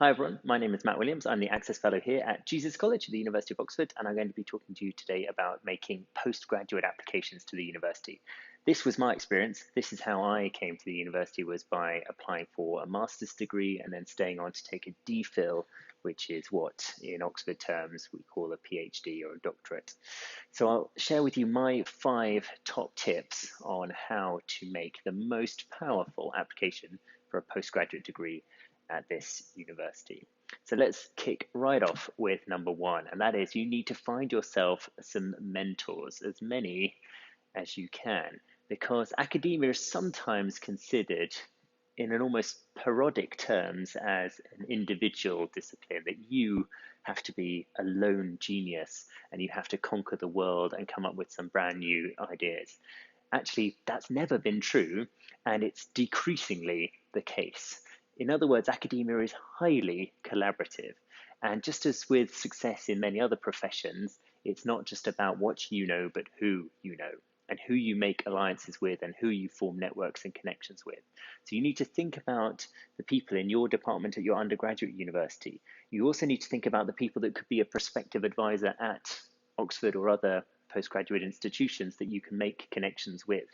Hi everyone, my name is Matt Williams. I'm the Access Fellow here at Jesus College at the University of Oxford, and I'm going to be talking to you today about making postgraduate applications to the university. This was my experience. This is how I came to the university, was by applying for a master's degree and then staying on to take a DPhil, which is what in Oxford terms we call a PhD or a doctorate. So I'll share with you my 5 top tips on how to make the most powerful application for a postgraduate degree at this university. So let's kick right off with number 1, and that is you need to find yourself some mentors, as many as you can, because academia is sometimes considered in an almost parodic terms as an individual discipline, that you have to be a lone genius and you have to conquer the world and come up with some brand new ideas. Actually, that's never been true, and it's decreasingly the case. In other words, academia is highly collaborative. And just as with success in many other professions, it's not just about what you know, but who you know, and who you make alliances with, and who you form networks and connections with. So you need to think about the people in your department at your undergraduate university. You also need to think about the people that could be a prospective advisor at Oxford or other postgraduate institutions that you can make connections with.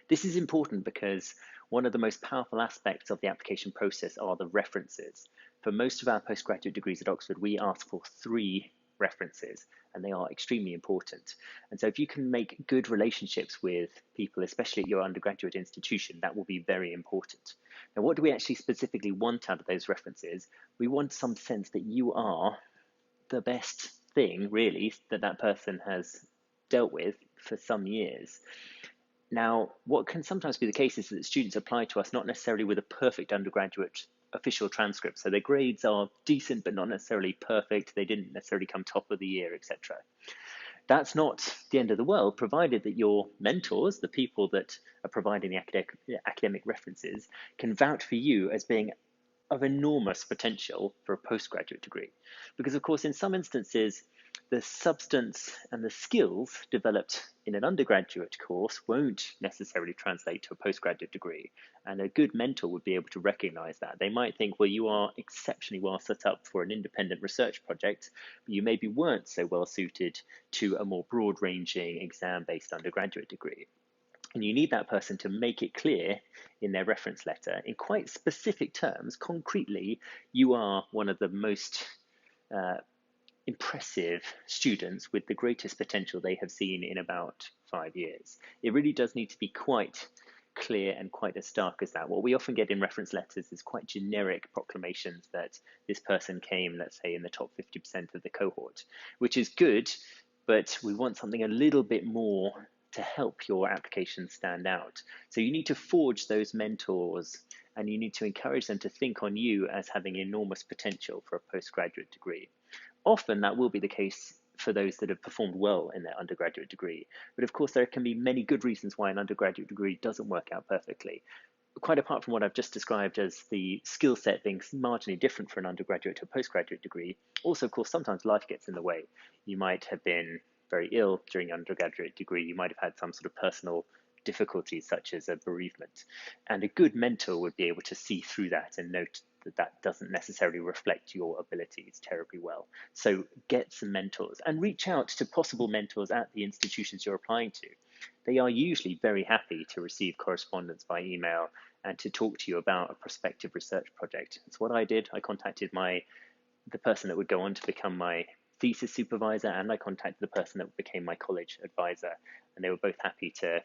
This is important because one of the most powerful aspects of the application process are the references. For most of our postgraduate degrees at Oxford, we ask for 3 references, and they are extremely important. And so if you can make good relationships with people, especially at your undergraduate institution, that will be very important. Now, what do we actually specifically want out of those references? We want some sense that you are the best thing, really, that that person has dealt with for some years. Now, what can sometimes be the case is that students apply to us not necessarily with a perfect undergraduate official transcript. So their grades are decent, but not necessarily perfect. They didn't necessarily come top of the year, etc. That's not the end of the world, provided that your mentors, the people that are providing the academic references, can vouch for you as being of enormous potential for a postgraduate degree. Because, of course, in some instances, the substance and the skills developed in an undergraduate course won't necessarily translate to a postgraduate degree. And a good mentor would be able to recognize that. They might think, well, you are exceptionally well set up for an independent research project, but you maybe weren't so well suited to a more broad ranging exam based undergraduate degree. And you need that person to make it clear in their reference letter, in quite specific terms, concretely, you are one of the most impressive students with the greatest potential they have seen in about 5 years. It really does need to be quite clear and quite as stark as that. What we often get in reference letters is quite generic proclamations that this person came, let's say, in the top 50% of the cohort, which is good, but we want something a little bit more to help your application stand out. So you need to forge those mentors, and you need to encourage them to think on you as having enormous potential for a postgraduate degree. Often that will be the case for those that have performed well in their undergraduate degree. But of course, there can be many good reasons why an undergraduate degree doesn't work out perfectly. Quite apart from what I've just described as the skill set being marginally different for an undergraduate to a postgraduate degree, also, of course, sometimes life gets in the way. You might have been very ill during your undergraduate degree. You might have had some sort of personal difficulties, such as a bereavement. And a good mentor would be able to see through that and note that that doesn't necessarily reflect your abilities terribly well. So get some mentors and reach out to possible mentors at the institutions you're applying to. They are usually very happy to receive correspondence by email and to talk to you about a prospective research project. It's what I did. I contacted the person that would go on to become my thesis supervisor, and I contacted the person that became my college advisor, and they were both happy to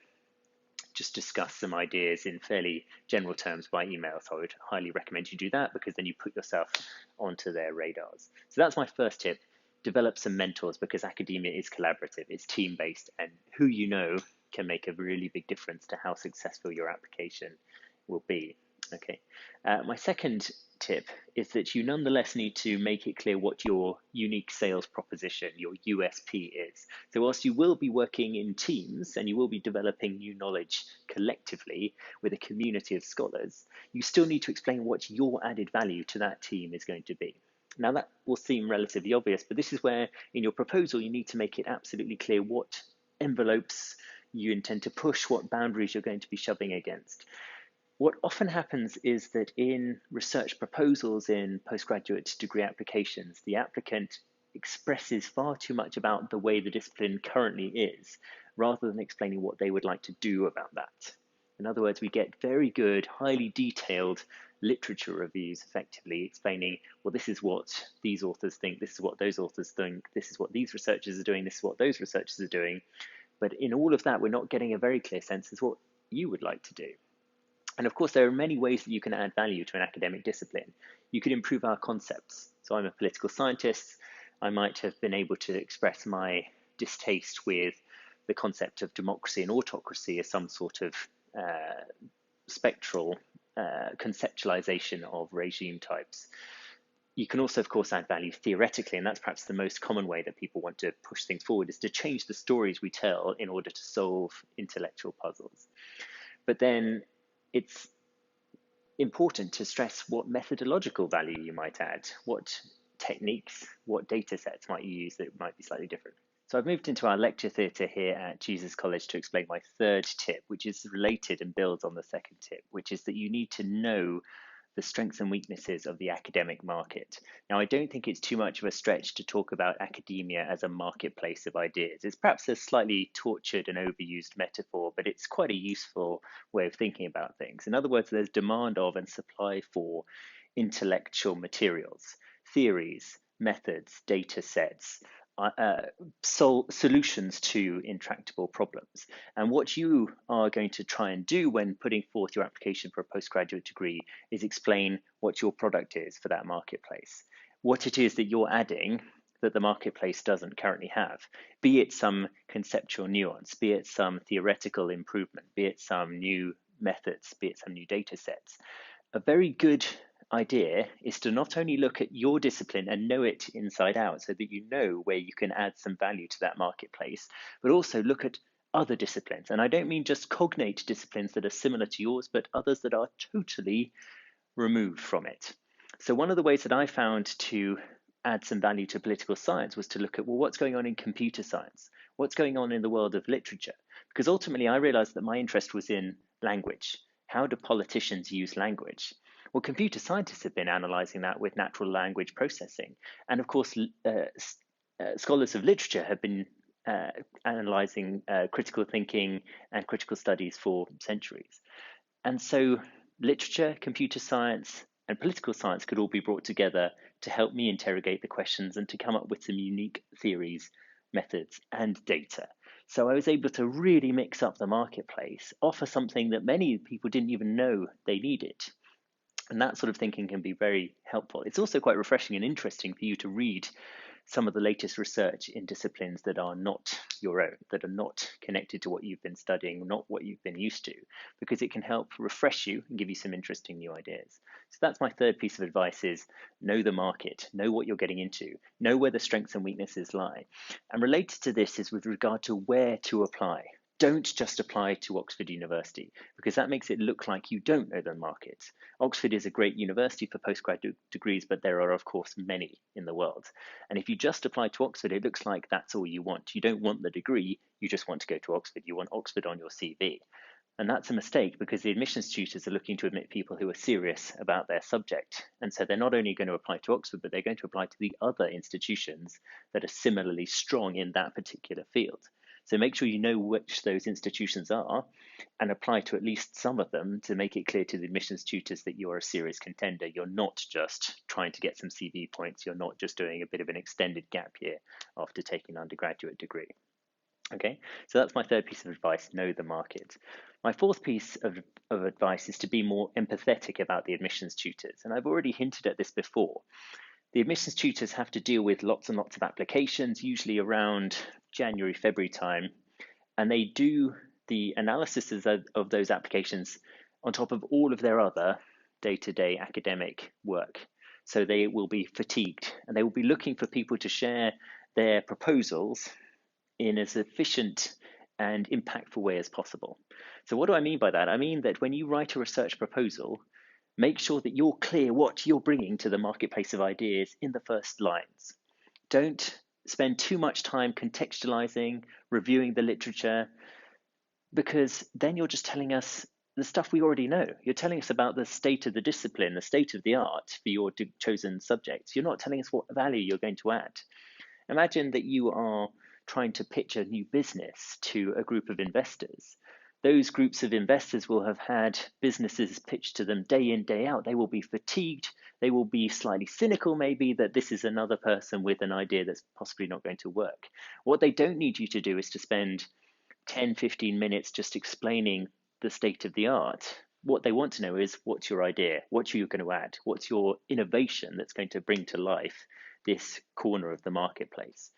just discuss some ideas in fairly general terms by email. So I would highly recommend you do that, because then you put yourself onto their radars. So that's my first tip. Develop some mentors, because academia is collaborative, it's team-based, and who you know can make a really big difference to how successful your application will be. Okay. My second tip is that you nonetheless need to make it clear what your unique sales proposition, your USP is. So whilst you will be working in teams and you will be developing new knowledge collectively with a community of scholars, you still need to explain what your added value to that team is going to be. Now that will seem relatively obvious, but this is where in your proposal you need to make it absolutely clear what envelopes you intend to push, what boundaries you're going to be shoving against. What often happens is that in research proposals in postgraduate degree applications, the applicant expresses far too much about the way the discipline currently is, rather than explaining what they would like to do about that. In other words, we get very good, highly detailed literature reviews, effectively explaining, well, this is what these authors think, this is what those authors think, this is what these researchers are doing, this is what those researchers are doing. But in all of that, we're not getting a very clear sense as to what you would like to do. And of course, there are many ways that you can add value to an academic discipline. You could improve our concepts. So I'm a political scientist. I might have been able to express my distaste with the concept of democracy and autocracy as some sort of spectral conceptualization of regime types. You can also, of course, add value theoretically, and that's perhaps the most common way that people want to push things forward, is to change the stories we tell in order to solve intellectual puzzles. But then it's important to stress what methodological value you might add, what techniques, what data sets might you use that might be slightly different. So I've moved into our lecture theatre here at Jesus College to explain my third tip, which is related and builds on the second tip, which is that you need to know the strengths and weaknesses of the academic market. Now, I don't think it's too much of a stretch to talk about academia as a marketplace of ideas. It's perhaps a slightly tortured and overused metaphor, but it's quite a useful way of thinking about things. In other words, there's demand of and supply for intellectual materials, theories, methods, data sets, solutions to intractable problems. And what you are going to try and do when putting forth your application for a postgraduate degree is explain what your product is for that marketplace, what it is that you're adding that the marketplace doesn't currently have, be it some conceptual nuance, be it some theoretical improvement, be it some new methods, be it some new data sets. A very good idea is to not only look at your discipline and know it inside out so that you know where you can add some value to that marketplace, but also look at other disciplines. And I don't mean just cognate disciplines that are similar to yours, but others that are totally removed from it. So one of the ways that I found to add some value to political science was to look at, well, what's going on in computer science? What's going on in the world of literature? Because ultimately I realized that my interest was in language. How do politicians use language? Well, computer scientists have been analyzing that with natural language processing. And of course, scholars of literature have been analyzing critical thinking and critical studies for centuries. And so literature, computer science, and political science could all be brought together to help me interrogate the questions and to come up with some unique theories, methods, and data. So I was able to really mix up the marketplace, offer something that many people didn't even know they needed. And that sort of thinking can be very helpful. It's also quite refreshing and interesting for you to read some of the latest research in disciplines that are not your own, that are not connected to what you've been studying, not what you've been used to, because it can help refresh you and give you some interesting new ideas. So that's my third piece of advice: is know the market, know what you're getting into, know where the strengths and weaknesses lie. And related to this is with regard to where to apply. Don't just apply to Oxford University, because that makes it look like you don't know the market. Oxford is a great university for postgraduate degrees, but there are, of course, many in the world. And if you just apply to Oxford, it looks like that's all you want. You don't want the degree, you just want to go to Oxford. You want Oxford on your CV. And that's a mistake, because the admissions tutors are looking to admit people who are serious about their subject. And so they're not only going to apply to Oxford, but they're going to apply to the other institutions that are similarly strong in that particular field. So make sure you know which those institutions are and apply to at least some of them to make it clear to the admissions tutors that you're a serious contender. You're not just trying to get some CV points. You're not just doing a bit of an extended gap year after taking an undergraduate degree. Okay, so that's my third piece of advice: know the market. My fourth piece of advice is to be more empathetic about the admissions tutors. And I've already hinted at this before. The admissions tutors have to deal with lots and lots of applications, usually around January, February time, and they do the analysis of those applications on top of all of their other day-to-day academic work. So they will be fatigued, and they will be looking for people to share their proposals in as efficient and impactful way as possible. So what do I mean by that? I mean that when you write a research proposal, make sure that you're clear what you're bringing to the marketplace of ideas in the first lines. Don't spend too much time contextualizing, reviewing the literature, because then you're just telling us the stuff we already know. You're telling us about the state of the discipline, the state of the art for your chosen subjects. You're not telling us what value you're going to add. Imagine that you are trying to pitch a new business to a group of investors. Those groups of investors will have had businesses pitched to them day in, day out. They will be fatigued. They will be slightly cynical, maybe, that this is another person with an idea that's possibly not going to work. What they don't need you to do is to spend 10, 15 minutes just explaining the state of the art. What they want to know is, what's your idea? What are you going to add? What's your innovation that's going to bring to life this corner of the marketplace?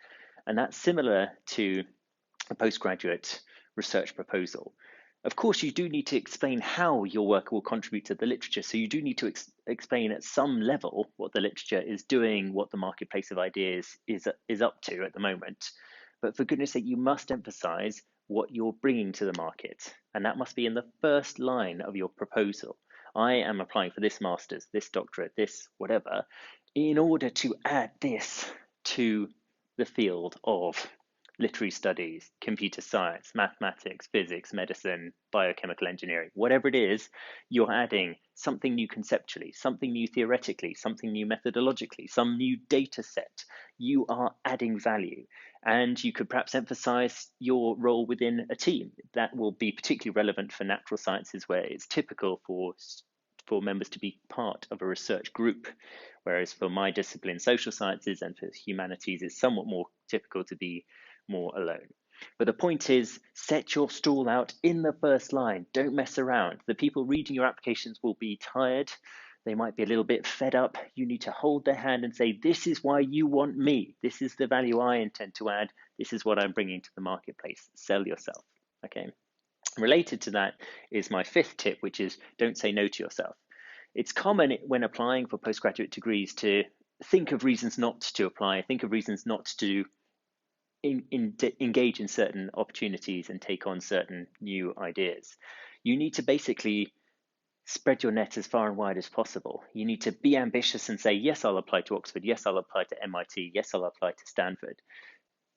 And that's similar to a postgraduate research proposal. Of course, you do need to explain how your work will contribute to the literature. So you do need to explain at some level what the literature is doing, what the marketplace of ideas is up to at the moment. But for goodness sake, you must emphasize what you're bringing to the market. And that must be in the first line of your proposal. I am applying for this master's, this doctorate, this whatever, in order to add this to the field of literary studies, computer science, mathematics, physics, medicine, biochemical engineering, whatever it is, you're adding something new conceptually, something new theoretically, something new methodologically, some new data set. You are adding value. And you could perhaps emphasize your role within a team. That will be particularly relevant for natural sciences, where it's typical for members to be part of a research group, whereas for my discipline, social sciences, and for humanities, it's somewhat more typical to be more alone. But the point is, set your stall out in the first line. Don't mess around. The people reading your applications will be tired. They might be a little bit fed up. You need to hold their hand and say, this is why you want me. This is the value I intend to add. This is what I'm bringing to the marketplace. Sell yourself. Okay. Related to that is my fifth tip, which is don't say no to yourself. It's common when applying for postgraduate degrees to think of reasons not to apply, think of reasons not to engage in certain opportunities and take on certain new ideas. You need to basically spread your net as far and wide as possible. You need to be ambitious and say, yes, I'll apply to Oxford. Yes, I'll apply to MIT. Yes, I'll apply to Stanford.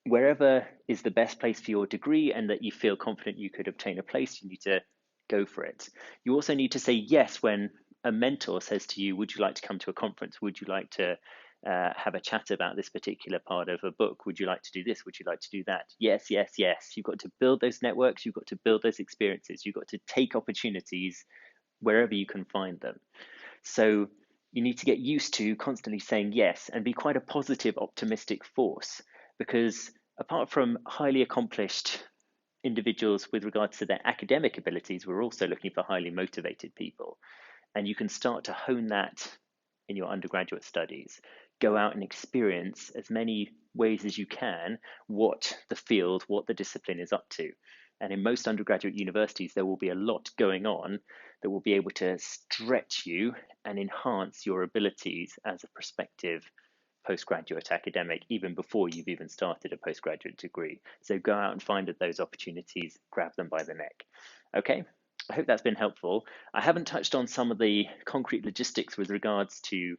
Wherever is the best place for your degree and that you feel confident you could obtain a place, you need to go for it. You also need to say yes when a mentor says to you, would you like to come to a conference? Would you like to have a chat about this particular part of a book? Would you like to do this? Would you like to do that? Yes, yes, yes. You've got to build those networks. You've got to build those experiences. You've got to take opportunities wherever you can find them. So you need to get used to constantly saying yes and be quite a positive, optimistic force, because apart from highly accomplished individuals with regards to their academic abilities, we're also looking for highly motivated people. And you can start to hone that in your undergraduate studies. Go out and experience as many ways as you can what the field, what the discipline is up to. And in most undergraduate universities, there will be a lot going on that will be able to stretch you and enhance your abilities as a prospective postgraduate academic, even before you've even started a postgraduate degree. So go out and find those opportunities, grab them by the neck. Okay, I hope that's been helpful. I haven't touched on some of the concrete logistics with regards to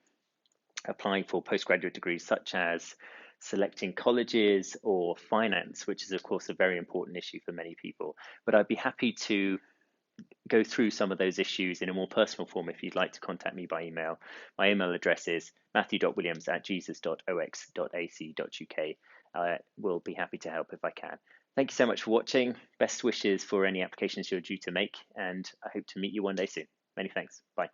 applying for postgraduate degrees, such as selecting colleges or finance, which is of course a very important issue for many people. But I'd be happy to go through some of those issues in a more personal form if you'd like to contact me by email. My email address is matthew.williams@jesus.ox.ac.uk. I will be happy to help if I can. Thank you so much for watching. Best wishes for any applications you're due to make, and I hope to meet you one day soon. Many thanks. Bye.